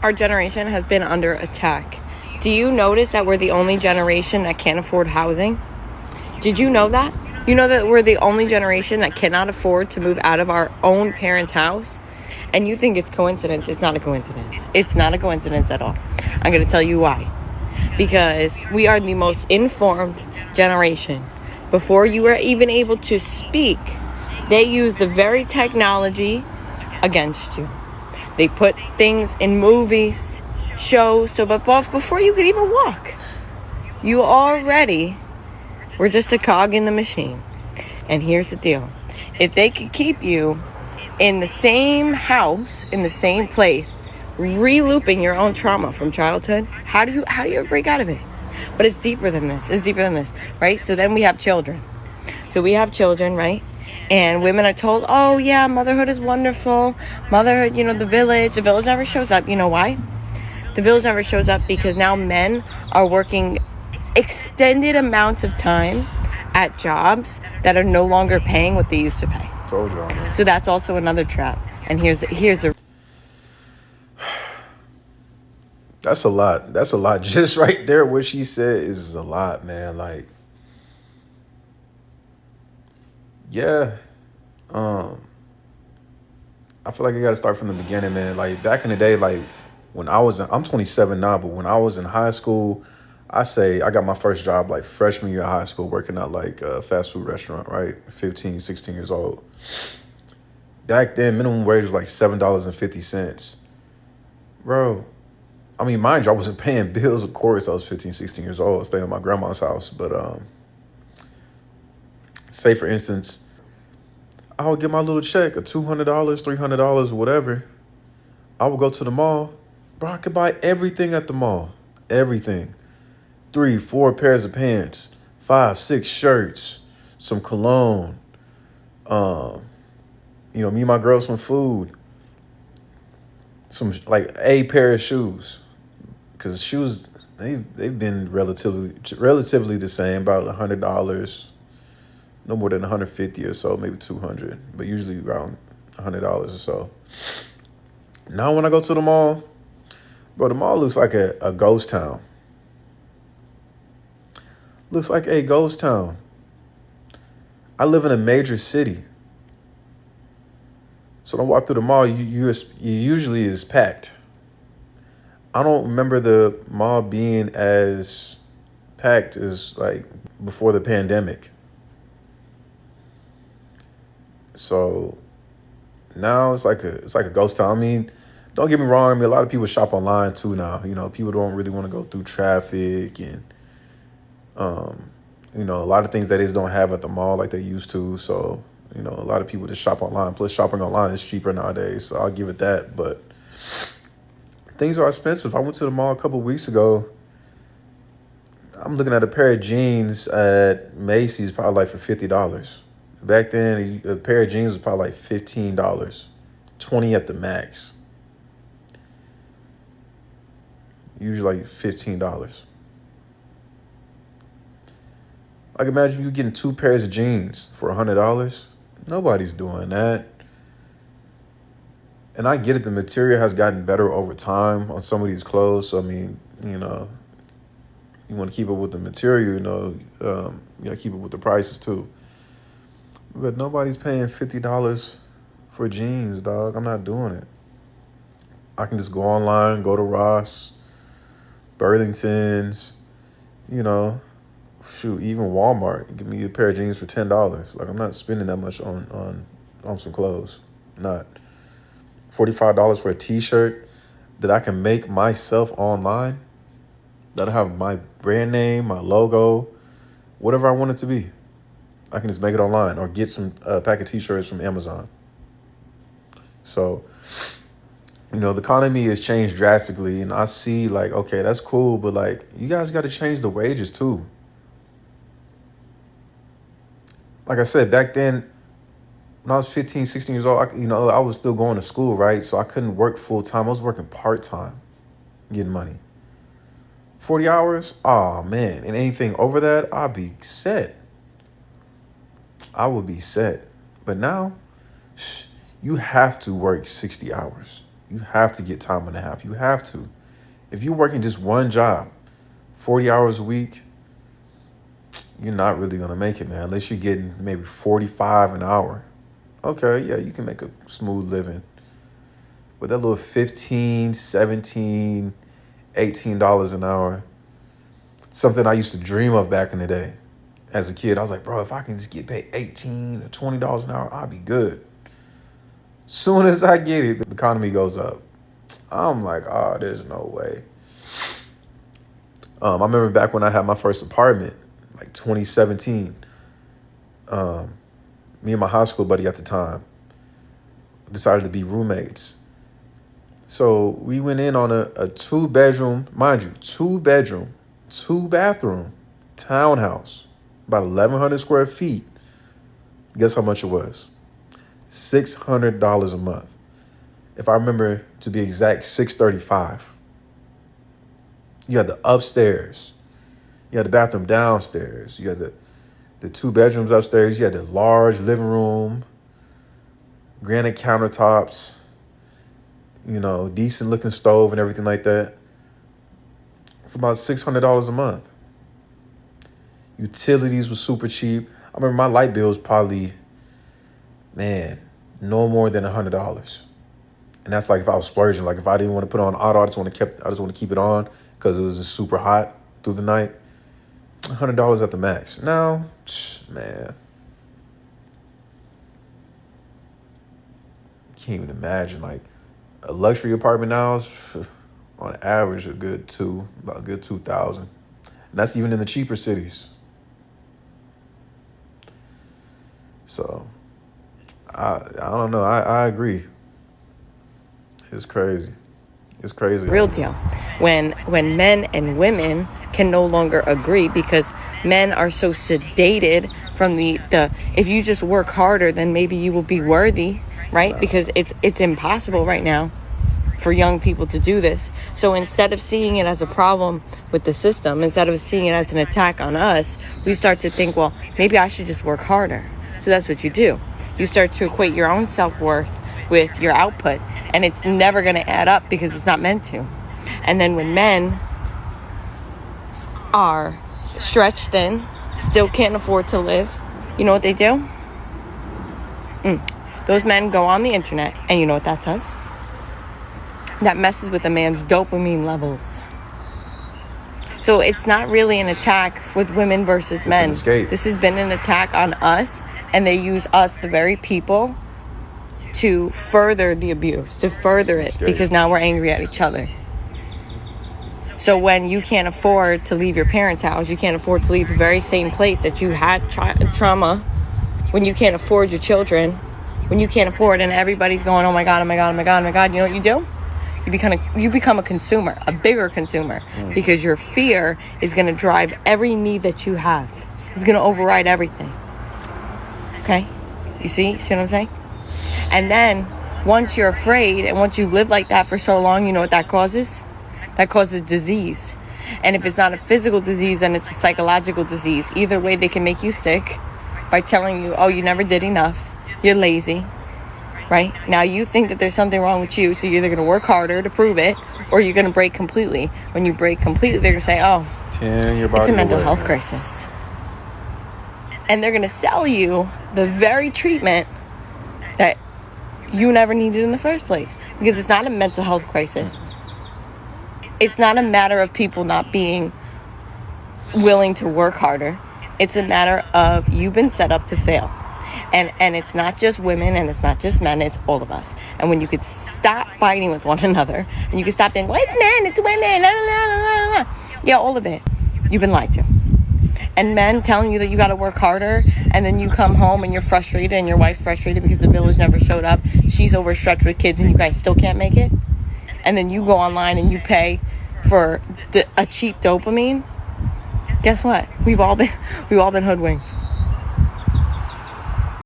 our generation has been under attack. Do you notice that we're the only generation that can't afford housing? Did you know that? You know that we're the only generation that cannot afford to move out of our own parents' house? And you think it's coincidence. It's not a coincidence. It's not a coincidence at all. I'm going to tell you why. Because we are the most informed generation. Before you were even able to speak, they used the very technology against you. They put things in movies, shows, so but before you could even walk, you already were just a cog in the machine. And here's the deal. If they could keep you in the same house, in the same place, re-looping your own trauma from childhood, how do you break out of it? But it's deeper than this. Right? So then we have children. Right? And women are told, oh yeah, motherhood is wonderful. Motherhood, the village never shows up. You know why? The village never shows up because now men are working extended amounts of time at jobs that are no longer paying what they used to pay. Told y'all, man. So that's also another trap. And here's a That's a lot. Just right there, what she said is a lot, man. Like, yeah. I feel like I got to start from the beginning, man. Like, back in the day, like, I'm 27 now, but when I was in high school, I got my first job, like, freshman year of high school, working at, like, a fast food restaurant, right? 15, 16 years old. Back then, minimum wage was, like, $7.50. Bro, I mean, mind you, I wasn't paying bills, of course. I was 15, 16 years old, staying at my grandma's house. But say, for instance, I would get my little check of $200, $300, whatever. I would go to the mall. Bro, I could buy everything at the mall. Everything. 3, 4 pairs of pants, 5, 6 shirts, some cologne. Me and my girl some food. Some, like, a pair of shoes. Because shoes, they've been relatively the same, about $100, no more than $150 or so, maybe $200, but usually around $100 or so. Now when I go to the mall, bro, the mall looks like a ghost town. Looks like a ghost town. I live in a major city, so when I walk through the mall, you usually is packed. I don't remember the mall being as packed as, like, before the pandemic. So now it's like a ghost town. I mean, don't get me wrong. I mean, a lot of people shop online too now. People don't really want to go through traffic and a lot of things that they don't have at the mall like they used to. So a lot of people just shop online. Plus, shopping online is cheaper nowadays. So I'll give it that. But things are expensive. I went to the mall a couple of weeks ago. I'm looking at a pair of jeans at Macy's, probably like for $50. Back then, a pair of jeans was probably like $15, $20 at the max. Usually like $15. Like, imagine you getting 2 pairs of jeans for $100. Nobody's doing that. And I get it, the material has gotten better over time on some of these clothes. So, I mean, you want to keep up with the material, keep up with the prices too. But nobody's paying $50 for jeans, dog. I'm not doing it. I can just go online, go to Ross, Burlington's, even Walmart. Give me a pair of jeans for $10. Like, I'm not spending that much on some clothes. Not. $45 for a t-shirt that I can make myself online. That'll have my brand name, my logo, whatever I want it to be. I can just make it online or get some pack of t-shirts from Amazon. So, the economy has changed drastically, and I see, like, okay, that's cool, but, like, you guys got to change the wages too. Like I said, back then, when I was 15, 16 years old, I was still going to school, right? So I couldn't work full time. I was working part time, getting money. 40 hours? Oh, man. And anything over that, I'd be set. I would be set. But now, you have to work 60 hours. You have to get time and a half. You have to. If you're working just one job, 40 hours a week, you're not really going to make it, man. Unless you're getting maybe 45 an hour. Okay, yeah, you can make a smooth living. But that little 15, 17, $18 an hour, something I used to dream of back in the day. As a kid, I was like, bro, if I can just get paid $18 or $20 an hour, I'll be good. Soon as I get it, the economy goes up. I'm like, oh, there's no way. I remember back when I had my first apartment, like 2017. Me and my high school buddy at the time decided to be roommates. So we went in on a 2-bedroom, mind you, 2-bedroom, 2-bathroom townhouse, about 1,100 square feet. Guess how much it was? $600 a month. If I remember to be exact, $635. You had the upstairs. You had the bathroom downstairs. You had the 2 bedrooms upstairs. You had the large living room, granite countertops, decent looking stove and everything like that. For about $600 a month. Utilities were super cheap. I remember my light bill was probably, no more than $100. And that's like if I was splurging. Like if I didn't want to put on auto, I just want to keep it on because it was just super hot through the night. $100 at the max. Now, man, can't even imagine. Like a luxury apartment now is on average about a good 2,000, and that's even in the cheaper cities. So I don't know. I agree. It's crazy. It's crazy. Real deal. When men and women can no longer agree because men are so sedated from the if you just work harder, then maybe you will be worthy, right? No. Because it's impossible right now for young people to do this. So instead of seeing it as a problem with the system, instead of seeing it as an attack on us, we start to think, well, maybe I should just work harder. So that's what you do. You start to equate your own self-worth with your output, and it's never going to add up because it's not meant to. And then when men are stretched thin, still can't afford to live, you know what they do? Those men go on the internet, and you know what that does? That messes with a man's dopamine levels. So it's not really an attack with women versus men. This has been an attack on us, and they use us, the very people, to further the abuse, to further it, because now we're angry at each other. So when you can't afford to leave your parents' house, you can't afford to leave the very same place that you had trauma, when you can't afford your children, when you can't afford, and everybody's going, oh my God, oh my God, oh my God, oh my God, you know what you do? You become a consumer, a bigger consumer, because your fear is going to drive every need that you have. It's going to override everything. Okay? You see what I'm saying? And then once you're afraid and once you live like that for so long, you know what that causes? That causes disease. And if it's not a physical disease, then it's a psychological disease. Either way, they can make you sick by telling you, oh, you never did enough. You're lazy. Right? Now you think that there's something wrong with you, so you're either going to work harder to prove it, or you're going to break completely. When you break completely, they're going to say, oh, it's a mental health crisis. And they're going to sell you the very treatment that you never needed in the first place. Because it's not a mental health crisis. It's not a matter of people not being willing to work harder. It's a matter of you've been set up to fail. And it's not just women and it's not just men, it's all of us. And when you could stop fighting with one another and you could stop being, well, it's men, it's women, la, la, la, la, la. Yeah, all of it. You've been lied to. And men telling you that you got to work harder, and then you come home and you're frustrated and your wife's frustrated because the village never showed up. She's overstretched with kids and you guys still can't make it. And then you go online and you pay for a cheap dopamine. Guess what? We've all been hoodwinked.